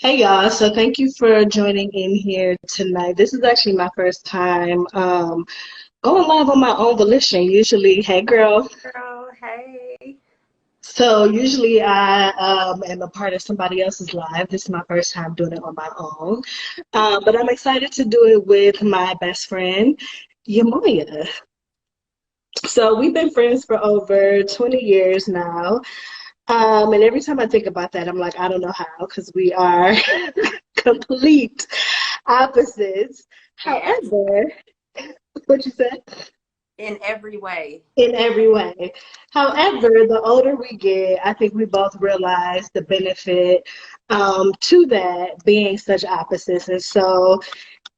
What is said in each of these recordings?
Hey y'all, so thank you for joining in here tonight. This is actually my first time going live on my own volition. Usually, hey girl. Girl, hey. So usually I am a part of somebody else's live. This is my first time doing it on my own. But I'm excited to do it with my best friend, Yemoja. So we've been friends for over 20 years now. And every time I think about that, I'm like, I don't know how, because we are complete opposites. In every However, what you said? in every way. In every way. However, the older we get, I think we both realize the benefit to that being such opposites. And so,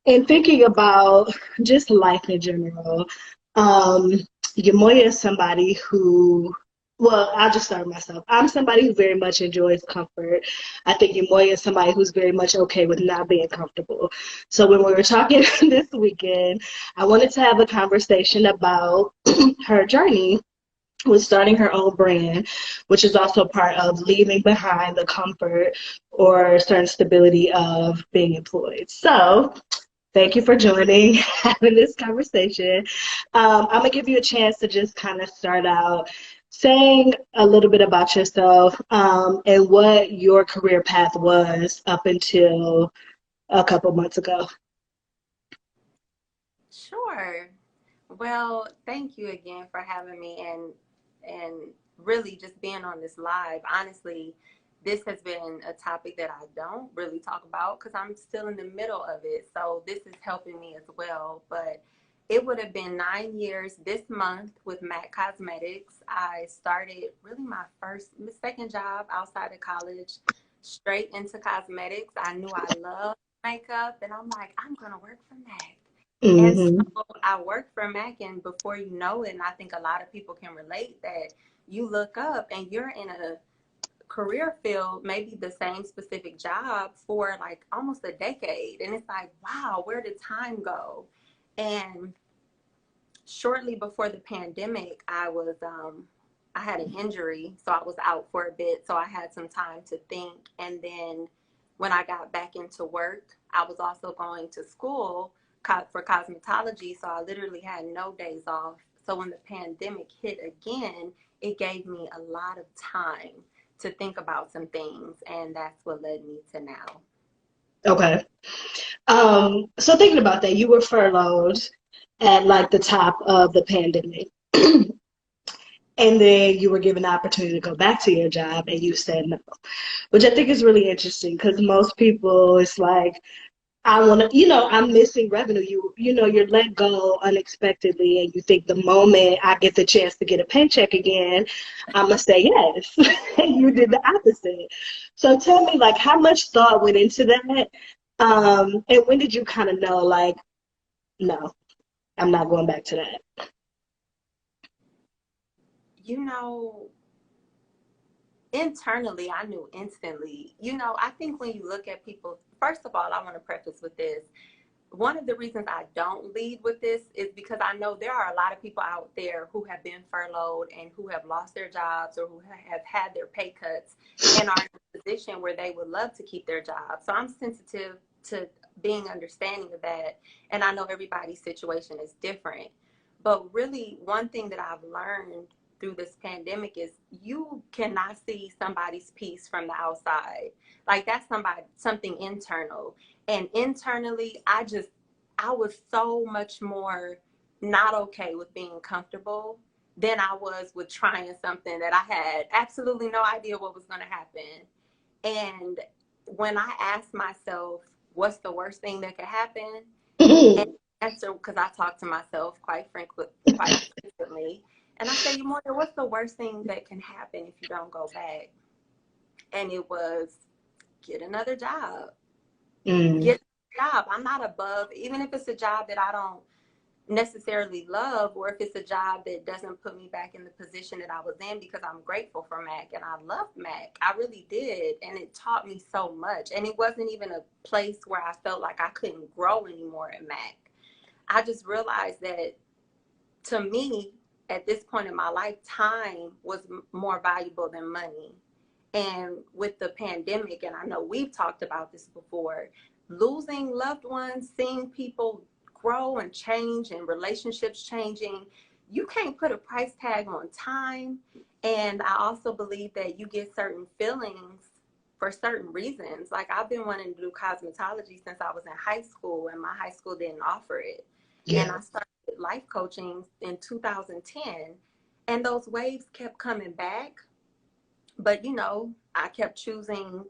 in thinking about just life in general, um, Yemoya is somebody who, well, I'll just start with myself. I'm somebody who very much enjoys comfort. I think Yemoya is somebody who's very much okay with not being comfortable. So when we were talking this weekend, I wanted to have a conversation about her journey with starting her own brand, which is also part of leaving behind the comfort or certain stability of being employed. So thank you for joining, having this conversation. I'm gonna give you a chance to just kind of start out saying a little bit about yourself and what your career path was up until a couple months ago. Sure. Well, thank you again for having me and really just being on this live. Honestly, this has been a topic that I don't really talk about because I'm still in the middle of it. So this is helping me as well. But it would have been 9 years this month with MAC Cosmetics. I started really my second job outside of college, straight into cosmetics. I knew I loved makeup, and I'm like, I'm gonna work for MAC. And so Hmm. I worked for Mac, and before you know it, and I think a lot of people can relate that you look up and you're in a career field, maybe the same specific job for like almost a decade. And it's like, wow, where did time go? And shortly before the pandemic, I had an injury, so I was out for a bit. So I had some time to think. And then when I got back into work, I was also going to school for cosmetology. So I literally had no days off. So when the pandemic hit again, it gave me a lot of time to think about some things. And that's what led me to now. Okay. So thinking about that, you were furloughed at like the top of the pandemic. And then you were given the opportunity to go back to your job and you said no, which I think is really interesting because most people, it's like, I want to, I'm missing revenue. You're let go unexpectedly, and you think the moment I get the chance to get a paycheck again, I'm gonna say yes. And you did the opposite. So tell me, like, how much thought went into that? And when did you kind of know, like, no, I'm not going back to that? You know, internally, I knew instantly. I think when you look at people, first of all, I want to preface with this. One of the reasons I don't lead with this is because I know there are a lot of people out there who have been furloughed and who have lost their jobs or who have had their pay cuts and are in a position where they would love to keep their job. So I'm sensitive to being understanding of that. And I know everybody's situation is different. But really, one thing that I've learned through this pandemic is you cannot see somebody's piece from the outside. Like that's something internal. And internally, I was so much more not okay with being comfortable than I was with trying something that I had absolutely no idea what was going to happen. And when I asked myself, what's the worst thing that could happen? And answer, because I talk to myself quite frequently, and I say, Yemoja, what's the worst thing that can happen if you don't go back? And it was get another job. Mm. Get a job. I'm not above, even if it's a job that I don't necessarily love, or if it's a job that doesn't put me back in the position that I was in, because I'm grateful for Mac and I loved Mac. I really did. And it taught me so much. And it wasn't even a place where I felt like I couldn't grow anymore at Mac. I just realized that to me, at this point in my life, time was more valuable than money. And with the pandemic, and I know we've talked about this before, losing loved ones, seeing people grow and change and relationships changing, you can't put a price tag on time. And I also believe that you get certain feelings for certain reasons. Like, I've been wanting to do cosmetology since I was in high school, and my high school didn't offer it. And Yeah. I started life coaching in 2010, and those waves kept coming back. But, I kept choosing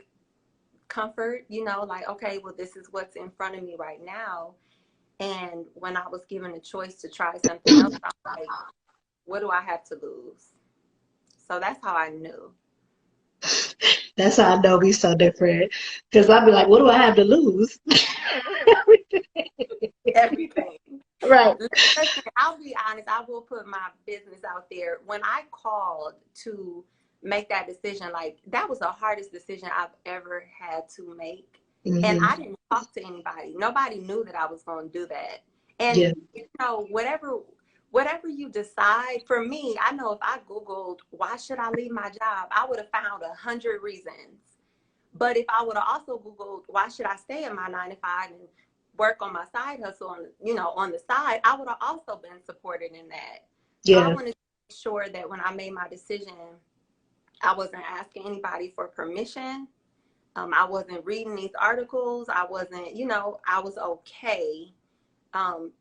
comfort, like, okay, well, this is what's in front of me right now. And when I was given a choice to try something else, I'm like, what do I have to lose? So that's how I knew. That's how I know we so different. Because I'd be like, what do I have to lose? Everything. Right. Listen, I'll be honest, I will put my business out there. When I called to make that decision, like, that was the hardest decision I've ever had to make. And Mm-hmm. I didn't talk to anybody. Nobody knew that I was going to do that. And, Yeah. whatever you decide, for me, I know if I Googled, why should I leave my job? I would have found 100 reasons. But if I would have also Googled, why should I stay at my 9 to 5 and work on my side hustle on the side, I would have also been supported in that. So I Yeah. wanted to make sure that when I made my decision, I wasn't asking anybody for permission. I wasn't reading these articles. I wasn't, I was okay, um,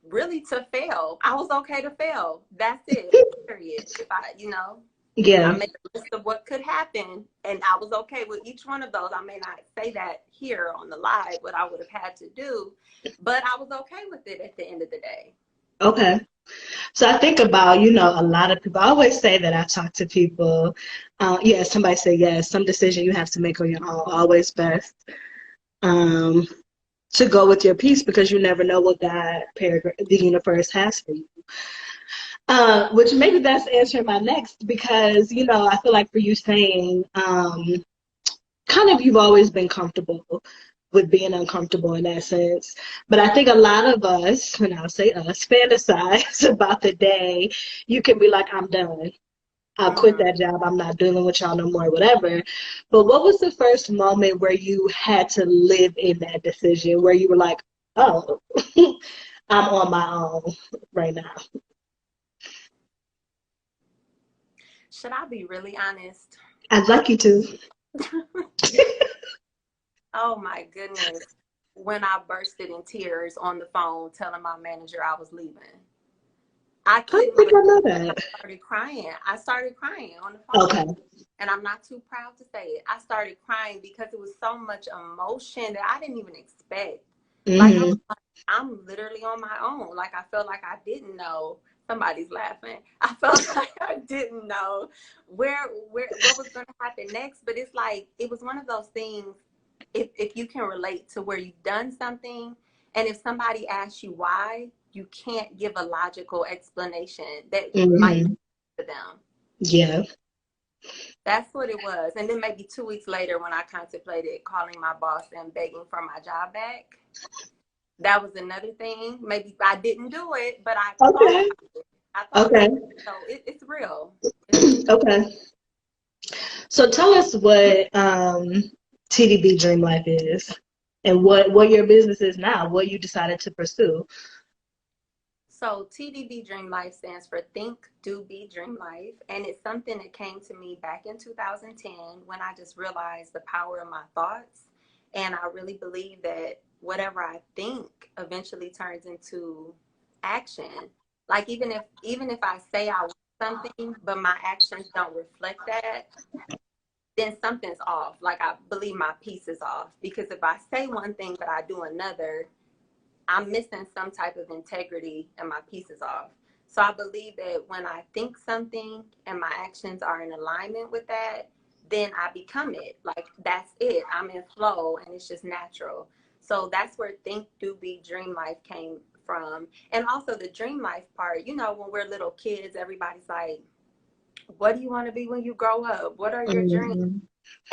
really, to fail. I was okay to fail. That's it, period. If I Yeah. made a list of what could happen, and I was okay with each one of those. I may not say that here on the live, what I would have had to do, but I was okay with it at the end of the day. Okay. So I think about, a lot of people. I always say that I talk to people. Yeah, somebody say yes. Some decision you have to make on your own. Always best um, to go with your peace because you never know what the universe has for you. Which maybe that's answering my next because, I feel like for you saying, kind of you've always been comfortable with being uncomfortable in that sense. But I think a lot of us, and I'll say us, fantasize about the day you can be like, I'm done. I'll quit Hmm. that job. I'm not dealing with y'all no more, whatever. But what was the first moment where you had to live in that decision, where you were like, oh, I'm on my own right now? Should I be really honest? I'd like you to. Oh my goodness. When I bursted in tears on the phone telling my manager I was leaving, I I don't couldn't think even. I know I that. started crying. I started crying on the Okay. phone. And I'm not too proud to say it. I started crying because it was so much emotion that I didn't even expect. Like, Hmm. I'm literally on my own. Like, I felt like I didn't know. Somebody's laughing. I felt like I didn't know what was going to happen next. But it's like, it was one of those things. If you can relate to where you've done something, and if somebody asks you why, you can't give a logical explanation that might Hmm. make sense to them. Yeah. That's what it was. And then maybe 2 weeks later, when I contemplated calling my boss and begging for my job back, that was another thing. Maybe I didn't do it, but I thought Okay. about it. I thought Okay. about it. So it's real. It's real. Okay. So tell us what TDB Dream Life is and what your business is now, what you decided to pursue. So TDB Dream Life stands for Think, Do, Be, Dream Life. And it's something that came to me back in 2010 when I just realized the power of my thoughts. And I really believe that whatever I think eventually turns into action. Like, even if I say I want something, but my actions don't reflect that, then something's off. Like, I believe my piece is off. Because if I say one thing but I do another, I'm missing some type of integrity and my piece is off. So I believe that when I think something and my actions are in alignment with that, then I become it. Like, that's it. I'm in flow and it's just natural. So that's where Think, Do, Be, Dream Life came from. And also the dream life part, when we're little kids, everybody's like, what do you want to be when you grow up? What are your dreams? Hmm.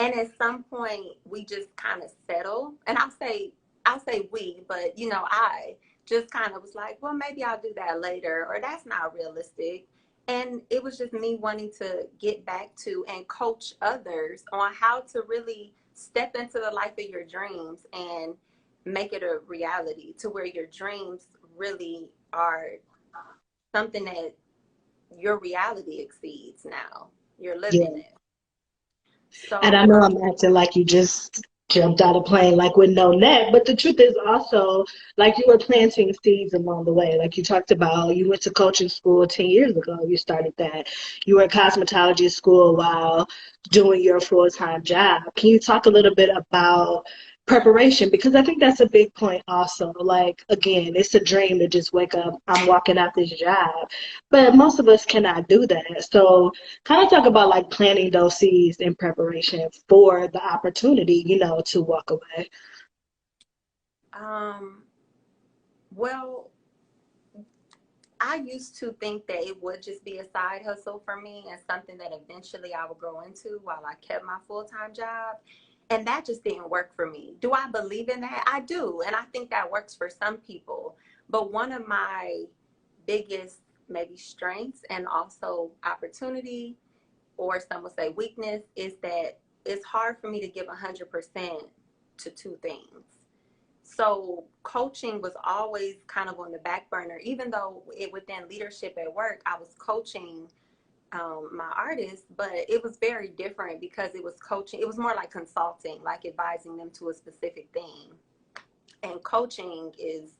And at some point we just kind of settle. And I'll say we, but I just kind of was like, well, maybe I'll do that later, or that's not realistic. And it was just me wanting to get back to and coach others on how to really step into the life of your dreams and make it a reality, to where your dreams really are something that your reality exceeds now. You're living Yeah. it. And I So, know I'm acting like you just jumped out of plane like with no net, but the truth is also like you were planting seeds along the way. Like you talked about, you went to coaching school 10 years ago. You started that. You were in cosmetology school while doing your full-time job. Can you talk a little bit about preparation? Because I think that's a big point also. Like, again, it's a dream to just wake up, I'm walking out this job. But most of us cannot do that. So kind of talk about like planting those seeds in preparation for the opportunity, to walk away. um, well, I used to think that it would just be a side hustle for me and something that eventually I would grow into while I kept my full time job. And that just didn't work for me. Do I believe in that? I do. And I think that works for some people. But one of my biggest, maybe strengths and also opportunity, or some would say weakness, is that it's hard for me to give 100% to two things. So coaching was always kind of on the back burner, even though within leadership at work, I was coaching my artists, but it was very different because it was coaching. It was more like consulting, like advising them to a specific thing. And coaching is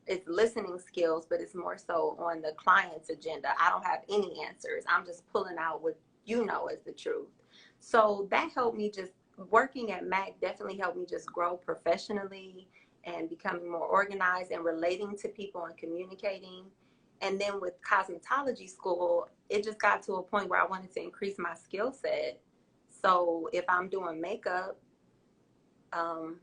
it's listening skills, but it's more so on the client's agenda. I don't have any answers. I'm just pulling out what you know as the truth. So that helped me just working at Mac definitely helped me just grow professionally and becoming more organized and relating to people and communicating. And then with cosmetology school, it just got to a point where I wanted to increase my skill set. So if I'm doing makeup, um,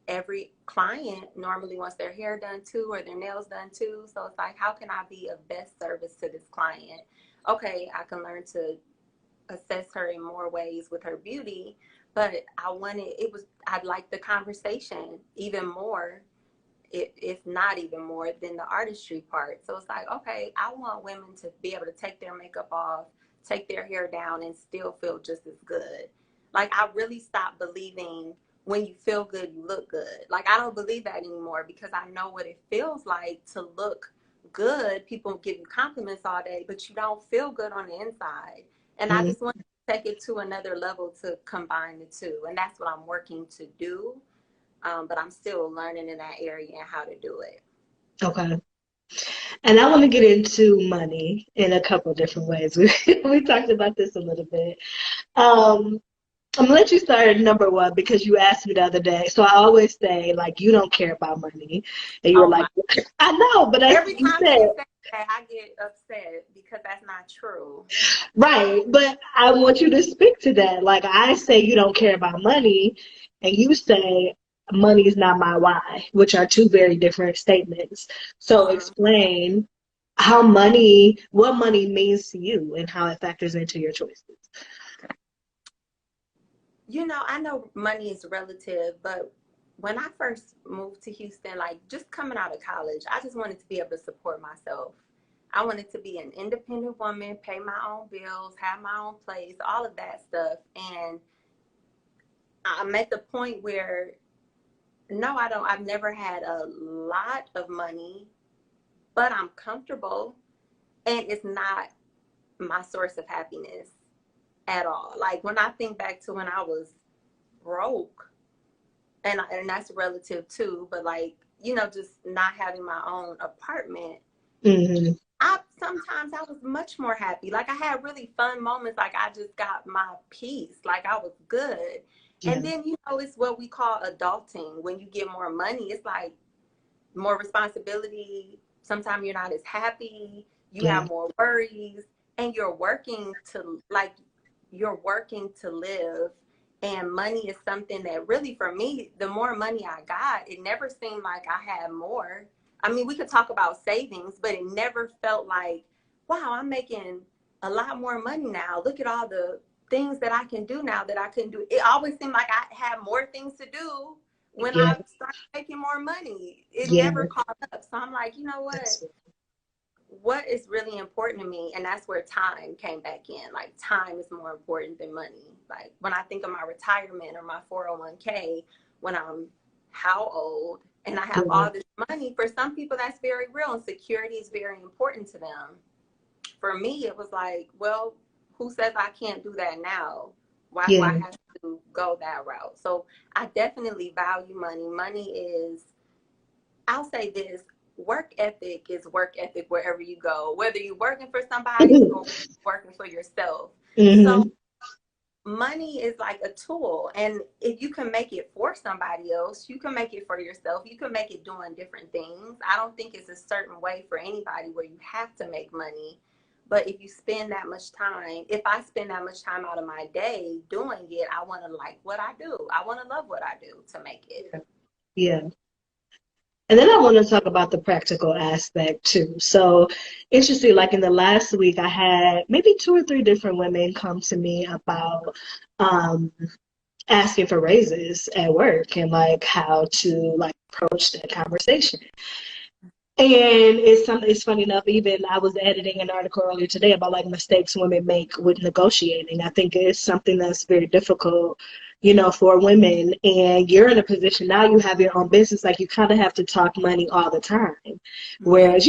every client normally wants their hair done too or their nails done too. So it's like, how can I be of best service to this client? Okay, I can learn to assess her in more ways with her beauty, but I'd like the conversation even more, if not even more than the artistry part. So it's like, okay, I want women to be able to take their makeup off, take their hair down, and still feel just as good. Like, I really stopped believing when you feel good, you look good. Like, I don't believe that anymore because I know what it feels like to look good. People give you compliments all day, but you don't feel good on the inside. And I Mm, just want to take it to another level to combine the two. And that's what I'm working to do, but I'm still learning in that area and how to do it. okay. And I want to get into money in a couple different ways. We talked about this a little bit. Um, I'm gonna let you start at number one because you asked me the other day. So I always say like you don't care about money, and you were Oh like, my! I know, but Every you time said she says that, I get upset because that's not true. right. But I want you to speak to that. Like I say, you don't care about money, and you say money is not my why, which are two very different statements. So Mm. explain what money means to you, and how it factors into your choices. I know money is relative, but when I first moved to Houston, like just coming out of college, I just wanted to be able to support myself. I wanted to be an independent woman, pay my own bills, have my own place, all of that stuff. And I'm at the point where no, I don't. I've never had a lot of money, but I'm comfortable, and it's not my source of happiness at all. Like when I think back to when I was broke, and that's relative too, but like, just not having my own apartment, Hmm. I was much more happy. Like I had really fun moments. Like I just got my peace. Like I was good. And Yeah, then, it's what we call adulting. When you get more money, it's like more responsibility. Sometimes you're not as happy. You yeah, have more worries, and you're working to live. And money is something that really, for me, the more money I got, it never seemed like I had more. I mean, we could talk about savings, but it never felt like, wow, I'm making a lot more money now. Look at all the things that I can do now that I couldn't do. It always seemed like I had more things to do when yeah, I started making more money. It yeah. never caught up. So I'm like, you know what? That's what is really important to me, and that's where time came back in. Like, time is more important than money. Like, when I think of my retirement or my 401k, when I'm how old and I have all this money, for some people that's very real, and security is very important to them. For me, it was like, well, who says I can't do that now? Why do I have to go that route? So I definitely value money. Money is, I'll say this, work ethic is work ethic wherever you go, whether you're working for somebody or working for yourself. So money is like a tool, and if you can make it for somebody else, you can make it for yourself. You can make it doing different things. I don't think it's a certain way for anybody where you have to make money. But if you spend that much time, if I spend that much time out of my day doing it, I want to like what I do. I want to love what I do to make it. Yeah. And then I want to talk about the practical aspect too. So interesting, like in the last week, I had maybe 2 or 3 different women come to me about um, asking for raises at work and like how to like approach that conversation. And it's funny enough, even I was editing an article earlier today about like mistakes women make with negotiating. I think it's something that's very difficult, for women. And you're in a position now, you have your own business, like you kind of have to talk money all the time. Whereas,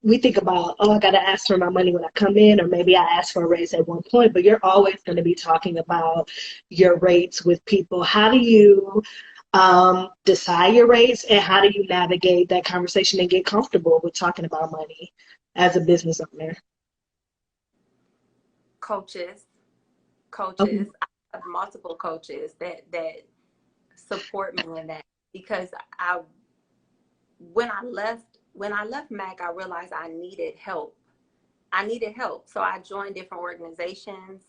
we think about, oh, I got to ask for my money when I come in, or maybe I ask for a raise at one point, but you're always going to be talking about your rates with people. How do you decide your rates, and how do you navigate that conversation and get comfortable with talking about money as a business owner? Coaches. Okay. I have multiple coaches that support me in that, because I when I left Mac, I realized I needed help. So I joined different organizations,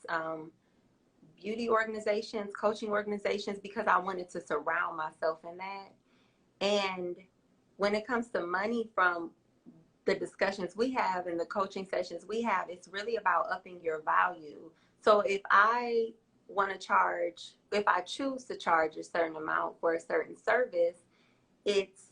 beauty organizations, coaching organizations, because I wanted to surround myself in that. And when it comes to money, from the discussions we have and the coaching sessions we have, it's really about upping your value. So if I choose to charge a certain amount for a certain service, it's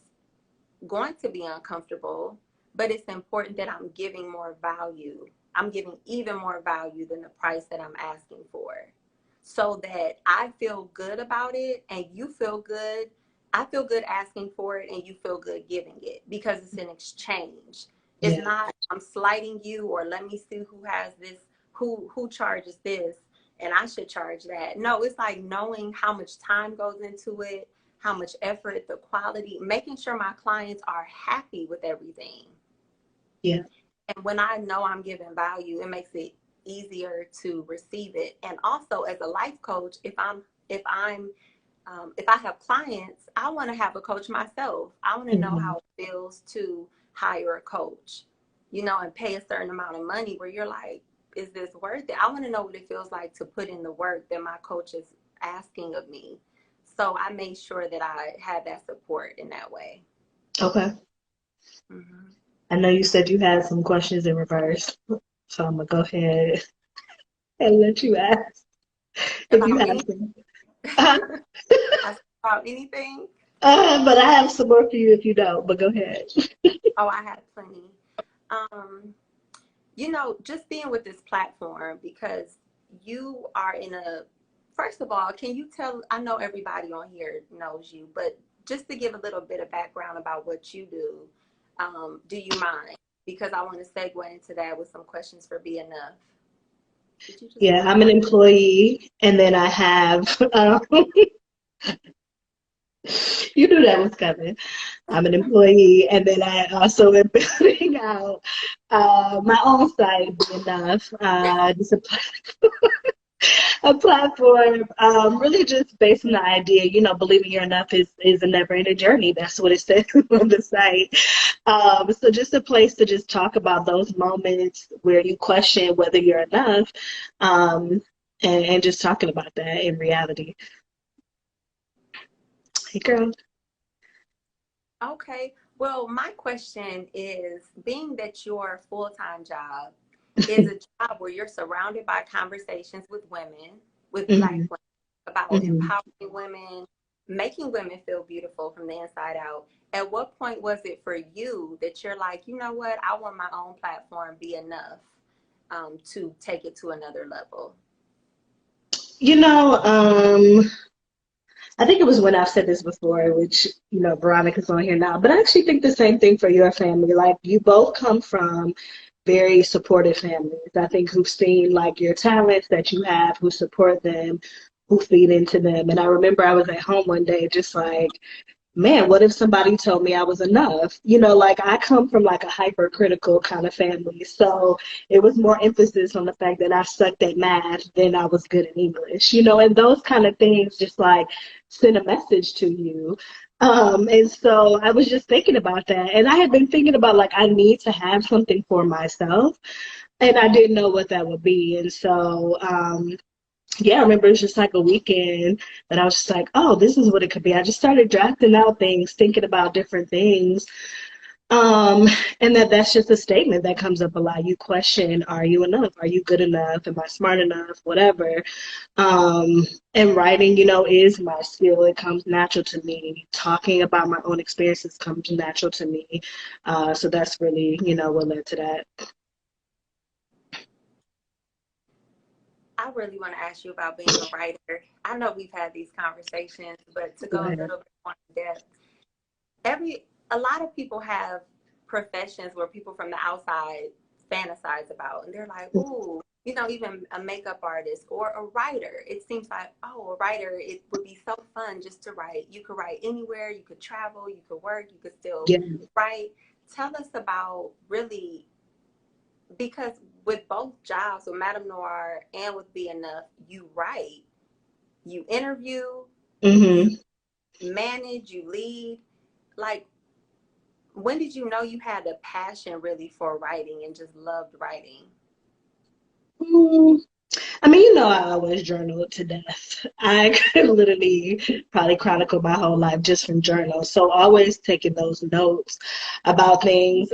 going to be uncomfortable, but it's important that I'm giving more value. I'm giving even more value than the price that I'm asking for, so that I feel good about it and you feel good. I feel good asking for it and you feel good giving it, because it's an exchange. It's not I'm slighting you, or let me see who has this, who charges this and I should charge that. No, it's like knowing how much time goes into it, how much effort, the quality, making sure my clients are happy with everything. Yeah. And when I know I'm giving value, it makes it easier to receive it. And also, as a life coach, if I have clients, I want to have a coach myself. I want to know how it feels to hire a coach, and pay a certain amount of money where you're like, is this worth it? I want to know what it feels like to put in the work that my coach is asking of me. So I made sure that I had that support in that way. Okay. Mm-hmm. I know you said you had some questions in reverse, so I'm gonna go ahead and let you ask if you About have anything? some. About anything? But I have some more for you if you don't. But go ahead. Oh, I had plenty. Just being with this platform, because you are first of all, can you tell, I know everybody on here knows you, but just to give a little bit of background about what you do you mind? Because I want to segue into that with some questions for Be Enough. Did you just Yeah, I'm an employee, and then I have, you knew that was coming. I'm an employee, and then I also am building out my own site, Be Enough, just a platform, really just based on the idea, believing you're enough is a never-ending journey. That's what it says on the site. So just a place to just talk about those moments where you question whether you're enough, and just talking about that in reality. Hey, girl. Okay. Well, my question is, being that your full-time job is a job where you're surrounded by conversations with women, with Black Hmm. women, about Hmm. empowering women, making women feel beautiful from the inside out. At what point was it for you that you're like, you know what, I want my own platform be enough to take it to another level? You know, I think it was when I've said this before, which, Veronica's on here now, but I actually think the same thing for your family. Like, you both come from very supportive families. I think who've seen like your talents that you have, who support them, who feed into them. And I remember I was at home one day just like, man, what if somebody told me I was enough? Like I come from like a hypercritical kind of family. So it was more emphasis on the fact that I sucked at math than I was good in English, and those kind of things just like send a message to you. And so I was just thinking about that. And I had been thinking about like, I need to have something for myself. And I didn't know what that would be. And so, yeah, I remember it was just like a weekend that I was just like, oh, this is what it could be. I just started drafting out things, thinking about different things. Um, and that's just a statement that comes up a lot. You question, are you enough? Are you good enough? Am I smart enough? Whatever. And writing, is my skill. It comes natural to me. Talking about my own experiences comes natural to me. So that's really, what led to that. I really want to ask you about being a writer. I know we've had these conversations, but to Go go a ahead. little bit more in depth, a lot of people have professions where people from the outside fantasize about, and they're like, ooh, even a makeup artist or a writer. It seems like, oh, a writer, it would be so fun just to write. You could write anywhere, you could travel, you could work, you could still Yeah. write. Tell us about really, because with both jobs, with Madame Noir and with Be Enough, you write, you interview, you Mm-hmm. manage, you lead. Like, when did you know you had a passion really for writing and just loved writing? I mean, I always journal to death. I could literally probably chronicle my whole life just from journals. So always taking those notes about things.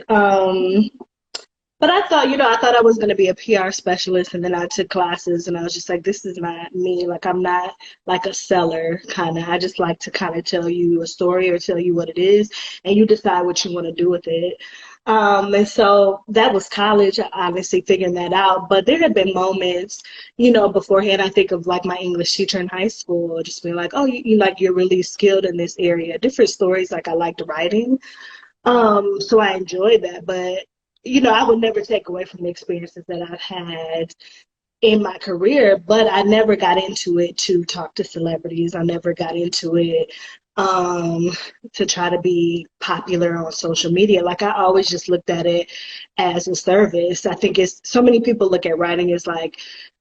But I thought I was going to be a PR specialist, and then I took classes, and I was just like, this is not me. Like, I'm not like a seller kind of. I just like to kind of tell you a story or tell you what it is, and you decide what you want to do with it. And so that was college, obviously figuring that out. But there had been moments, beforehand. I think of like my English teacher in high school, just being like, oh, you're really skilled in this area. Different stories. Like I liked writing. So I enjoyed that, but I would never take away from the experiences that I've had in my career, but I never got into it to talk to celebrities. I never got into it um, to try to be popular on social media. Like I always just looked at it as a service. I think it's so many people look at writing as like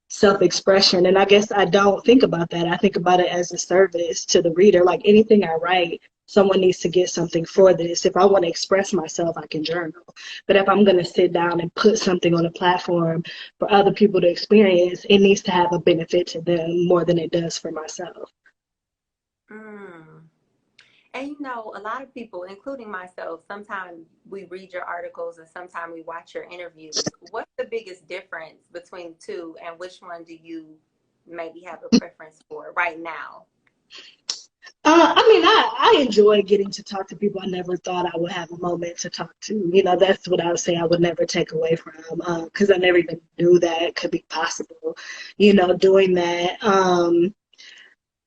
self-expression, and I guess I don't think about that. I think about it as a service to the reader. Like anything I write, someone needs to get something for this. If I want to express myself, I can journal. But if I'm going to sit down and put something on a platform for other people to experience, it needs to have a benefit to them more than it does for myself. Mm. And a lot of people, including myself, sometimes we read your articles and sometimes we watch your interviews. What's the biggest difference between the two, and which one do you maybe have a preference for right now? I mean, I enjoy getting to talk to people I never thought I would have a moment to talk to. That's what I would say I would never take away from, because I never even knew that could be possible, doing that.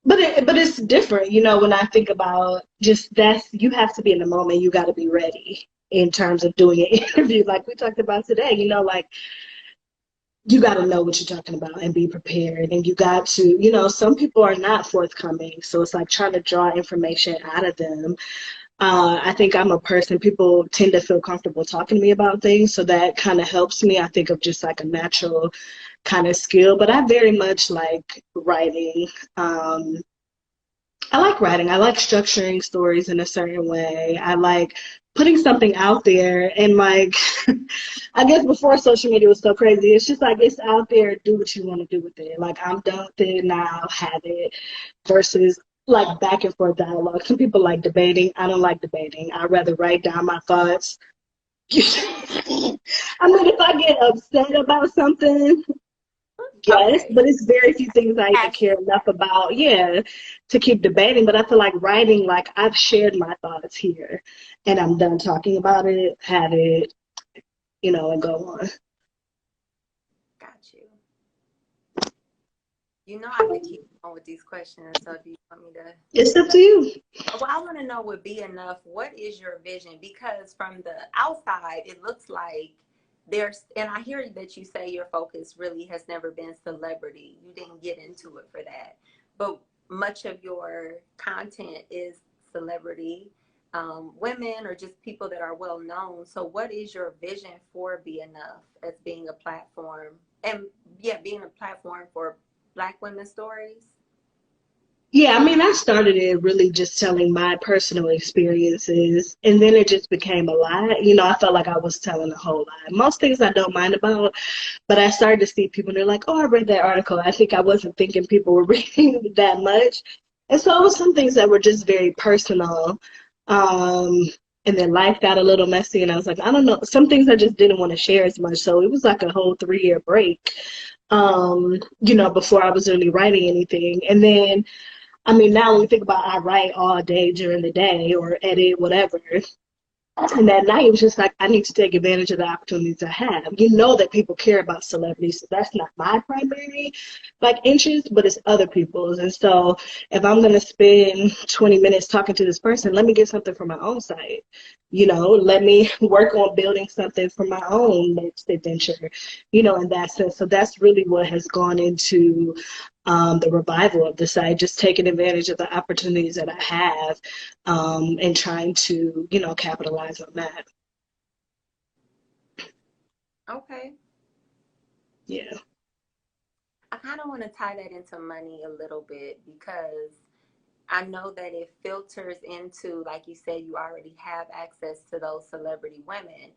But it's different, when I think about just you have to be in the moment. You got to be ready in terms of doing an interview, like we talked about today. Like you got to know what you're talking about and be prepared. And you got to, some people are not forthcoming, so it's like trying to draw information out of them. I think I'm a person, people tend to feel comfortable talking to me about things, so that kind of helps me. I think of just like a natural kind of skill, but I very much like writing. I like writing. I like structuring stories in a certain way. I like putting something out there, and like I guess before social media was so crazy, it's just like it's out there, do what you want to do with it. Like I'm done with it now, have it, versus like back and forth dialogue. Some people like debating. I don't like debating. I'd rather write down my thoughts. I mean, if I get upset about something, Yes, Okay. but it's very few things I even care Passionate. enough about, yeah, to keep debating. But I feel like writing, like I've shared my thoughts here and I'm done talking about it, have it, and go on. Got you. You know I could keep on with these questions, so do you want me to? It's up to you. Well, I want to know would be enough. What is your vision? Because from the outside, it looks like there's, and I hear that you say your focus really has never been celebrity. You didn't get into it for that. But much of your content is celebrity, women, or just people that are well known. So, what is your vision for Be Enough as being a platform? And yeah, being a platform for Black women's stories? Yeah, I mean, I started it really just telling my personal experiences, and then it just became a lot. I felt like I was telling a whole lot. Most things I don't mind about, but I started to see people, and they're like, oh, I read that article. I think I wasn't thinking people were reading that much. And so it was some things that were just very personal. Um, and then life got a little messy, and I was like, I don't know. Some things I just didn't want to share as much. So it was like a whole 3-year break, before I was really writing anything. And then I mean, now when we think about I write all day during the day or edit, whatever. And that night it was just like I need to take advantage of the opportunities I have. You know that people care about celebrities, so that's not my primary interest, but it's other people's. And so if I'm gonna spend 20 minutes talking to this person, let me get something for my own site. Let me work on building something for my own next adventure, in that sense. So that's really what has gone into the revival of the site, just taking advantage of the opportunities that I have and trying to, capitalize on that. Okay. Yeah. I kind of want to tie that into money a little bit because I know that it filters into, like you said, you already have access to those celebrity women.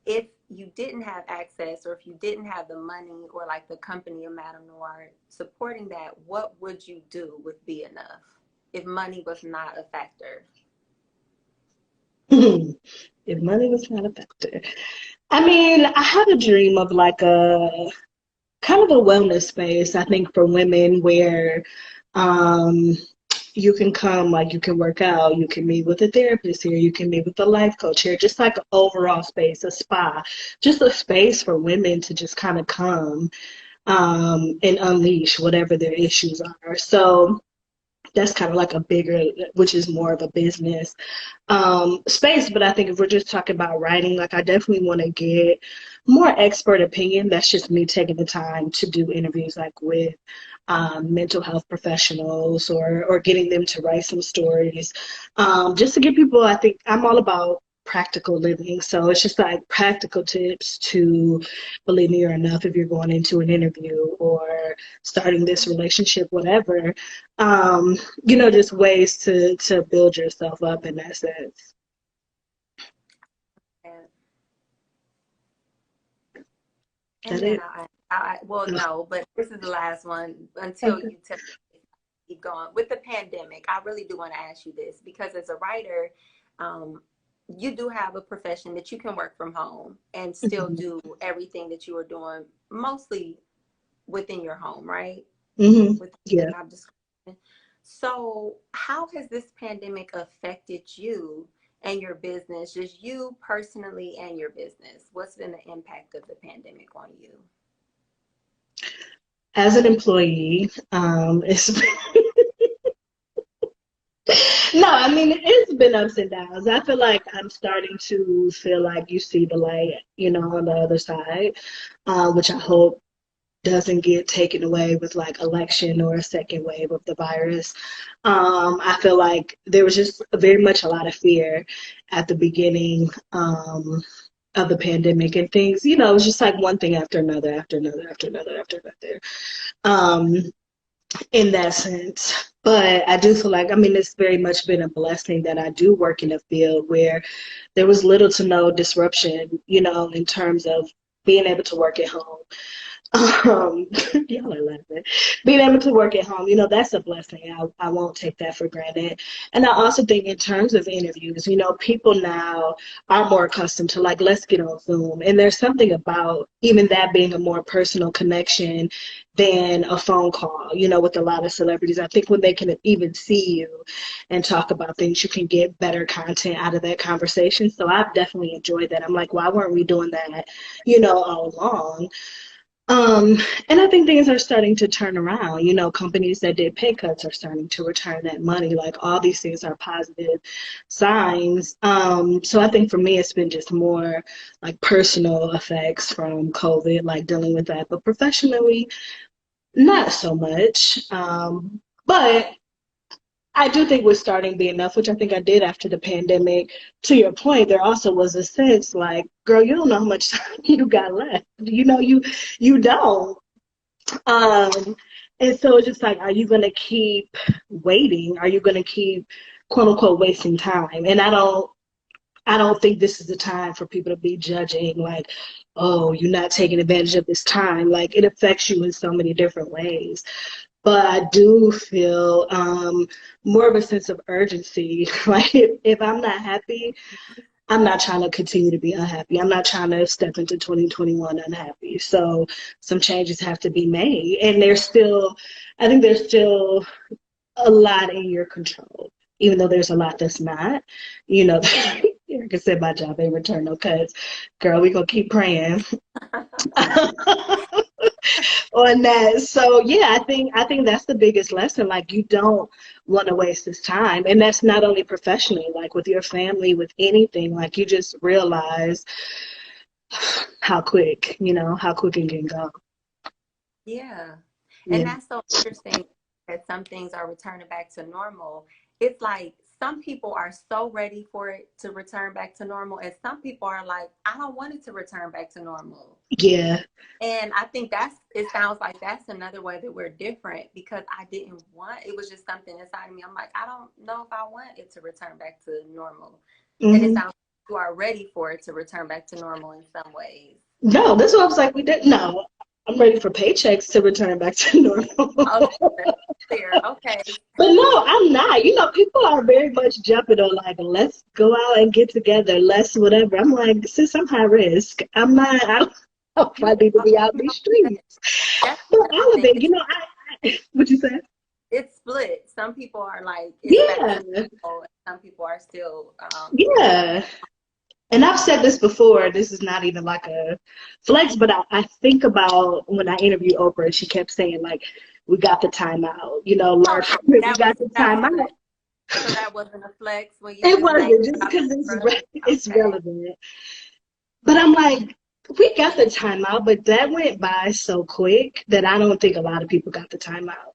If you didn't have access or if you didn't have the money or like the company of Madame Noir supporting that, what would you do with Be Enough if money was not a factor? If money was not a factor. I mean, I have a dream of like a kind of a wellness space, I think, for women where um, you can come, like you can work out, you can meet with a therapist here, you can meet with a life coach here, just like an overall space, a spa, just a space for women to just kind of come and unleash whatever their issues are. So that's kind of like a bigger, which is more of a business space. But I think if we're just talking about writing, like I definitely want to get more expert opinion. That's just me taking the time to do interviews like with mental health professionals or getting them to write some stories. Just to give people, I think I'm all about practical living. So it's just like practical tips to believe me or enough if you're going into an interview or starting this relationship, whatever. Um, just ways to build yourself up in that sense. And, and That then it? well, no, but this is the last one until Okay. you tell me keep going. With the pandemic, I really do want to ask you this because as a writer, um, you do have a profession that you can work from home and still Hmm. do everything that you are doing mostly within your home, right? Hmm. With Yeah. job description. So, how has this pandemic affected you and your business, just you personally and your business? What's been the impact of the pandemic on you? As an employee, it's no, I mean it's been ups and downs. I feel like I'm starting to feel like you see the light, on the other side, which I hope doesn't get taken away with like election or a second wave of the virus. I feel like there was just very much a lot of fear at the beginning of the pandemic and things, it was just like one thing after another, after another, after another, after another. Um, in that sense. But I do feel like, I mean, it's very much been a blessing that I do work in a field where there was little to no disruption, in terms of being able to work at home. Um, y'all are laughing. Being able to work at home, that's a blessing. I won't take that for granted. And I also think in terms of interviews, people now are more accustomed to like, let's get on Zoom. And there's something about even that being a more personal connection than a phone call, with a lot of celebrities. I think when they can even see you and talk about things, you can get better content out of that conversation. So I've definitely enjoyed that. I'm like, why weren't we doing that, all along? Um, and I think things are starting to turn around. Companies that did pay cuts are starting to return that money. Like all these things are positive signs. So I think for me, it's been just more like personal effects from COVID, like dealing with that. But professionally, not so much. But I do think we're starting to be enough, which I think I did after the pandemic. To your point, there also was a sense like, girl, you don't know how much time you got left. You don't. Um, and so it's just like, are you gonna keep waiting? Are you gonna keep quote unquote wasting time? And I don't think this is the time for people to be judging like, oh, you're not taking advantage of this time. Like it affects you in so many different ways. But I do feel more of a sense of urgency. Like if I'm not happy, I'm not trying to continue to be unhappy. I'm not trying to step into 2021 unhappy. So some changes have to be made. And I think there's still a lot in your control, even though there's a lot that's not. You know, like I said, my job ain't return no cuts. Girl, we gonna keep praying. On that. So yeah, I think that's the biggest lesson. Like you don't want to waste this time. And that's not only professionally, like with your family, with anything, like you just realize how quick it can go. Yeah. And Yeah. that's so interesting that some things are returning back to normal. It's like some people are so ready for it to return back to normal, and some people are like, I don't want it to return back to normal. Yeah. And I think it sounds like that's another way that we're different because I didn't want, it was just something inside of me. I'm like, I don't know if I want it to return back to normal. And it Hmm. sounds like you are ready for it to return back to normal in some ways. No, that's what I was like, we didn't know. I'm ready for paychecks to return back to Okay, normal. that's clear. Okay. But no, I'm not. People are very much jumping on like, let's go out and get together, let's whatever. I'm like, sis, I'm high risk. I don't know if I You need to be out know, these streets. that's But another all of thing. it, what you say? It's split. Some people are like, it's back Yeah, to normal, and some people are still, yeah. And I've said this before, this is not even like a flex, but I think about when I interviewed Oprah, she kept saying, like, we got the time out, oh, learn from it, we got the that time out. wasn't, so that wasn't a flex when you It just named wasn't just out because Oprah. it's Okay. relevant. But I'm like, we got the time out, but that went by so quick that I don't think a lot of people got the time out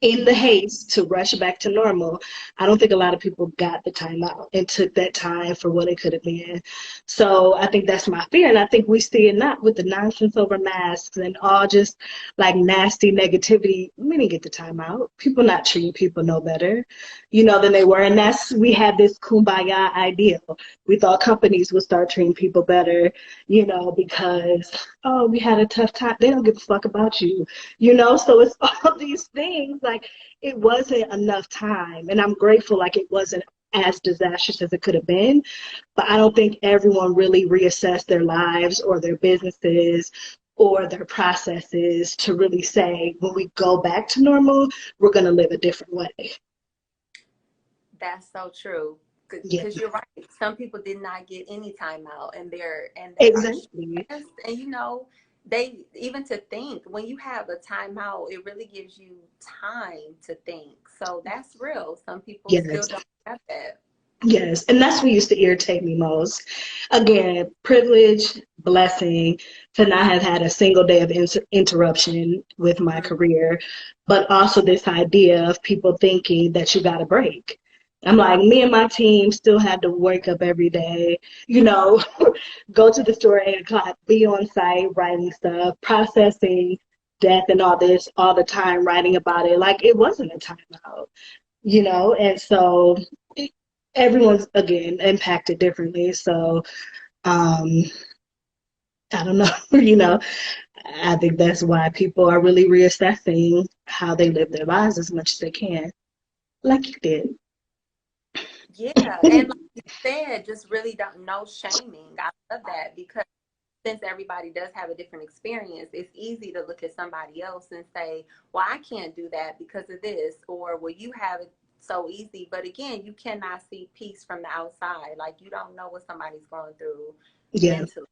in the haste to rush back to normal. I don't think a lot of people got the time out and took that time for what it could have been. So I think that's my fear. And I think we see it not with the nonsense over masks and all just like nasty negativity. We didn't get the time out. People not treating people no better, than they were. And we had this kumbaya ideal. We thought companies would start treating people better, because, oh, we had a tough time. They don't give a fuck about you, so it's all these things like it wasn't enough time, and I'm grateful like it wasn't as disastrous as it could have been, but I don't think everyone really reassessed their lives or their businesses or their processes to really say when we go back to normal we're going to live a different way. That's so true. Yeah, Because you're right. Some people did not get any time out, and they are exactly. stressed. And they even to think when you have a timeout, it really gives you time to think. So that's real. Some people still Yes. don't have that. Yes, and that's what used to irritate me most. Again, privilege, blessing to not have had a single day of interruption with my Mhm. career, but also this idea of people thinking that you got a break. I'm like, me and my team still had to wake up every day, go to the store at 8 o'clock, be on site, writing stuff, processing death and all this all the time, writing about it. Like it wasn't a timeout, and so everyone's again impacted differently. So um I don't know, I think that's why people are really reassessing how they live their lives as much as they can, like you did. Yeah, and like you said, just really don't no shaming. I love that because since everybody does have a different experience, it's easy to look at somebody else and say, well, I can't do that because of this, or well, you have it so easy. But again, you cannot see peace from the outside. Like you don't know what somebody's going through Yeah, mentally.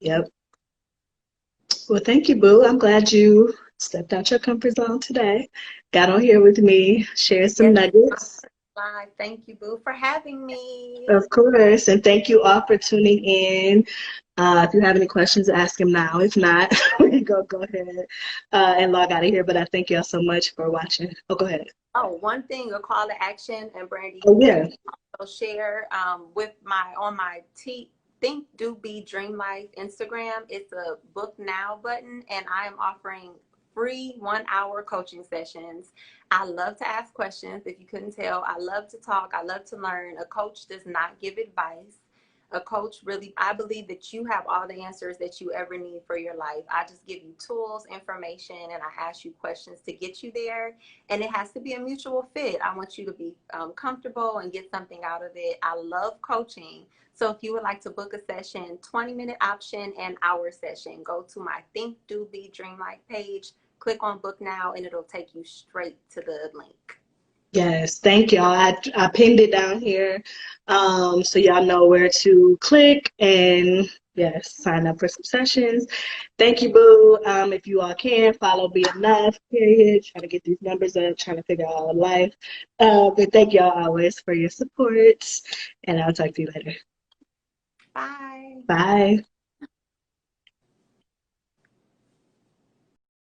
yep. Well, thank you, Boo. I'm glad you stepped out your comfort zone today. Got on here with me, shared some Yes, nuggets. live. Thank you, Boo, for having me. Of course. And thank you all for tuning in. If you have any questions, ask him now. If not, we can go ahead and log out of here. But I thank y'all so much for watching. Oh, go ahead. Oh, one thing, a call to action, and Brandy, Oh, can yeah. you also share with my on my Think Do Be Dream Life Instagram? It's a book now button, and I am offering free 1 hour coaching sessions. I love to ask questions. If you couldn't tell, I love to talk. I love to learn. A coach does not give advice. A coach really, I believe that you have all the answers that you ever need for your life. I just give you tools, information, and I ask you questions to get you there, and it has to be a mutual fit. I want you to be comfortable and get something out of it. I love coaching. So if you would like to book a session, 20-minute option and hour session, go to my Think Do Be Dream Life page, click on book now, and it'll take you straight to the link. Yes, thank y'all. I pinned it down here so y'all know where to click and yes, sign up for some sessions. Thank you, Boo. If you all can, follow Be Enough, period. Trying to get these numbers up, trying to figure out life. But thank y'all always for your support, and I'll talk to you later. Bye. Bye.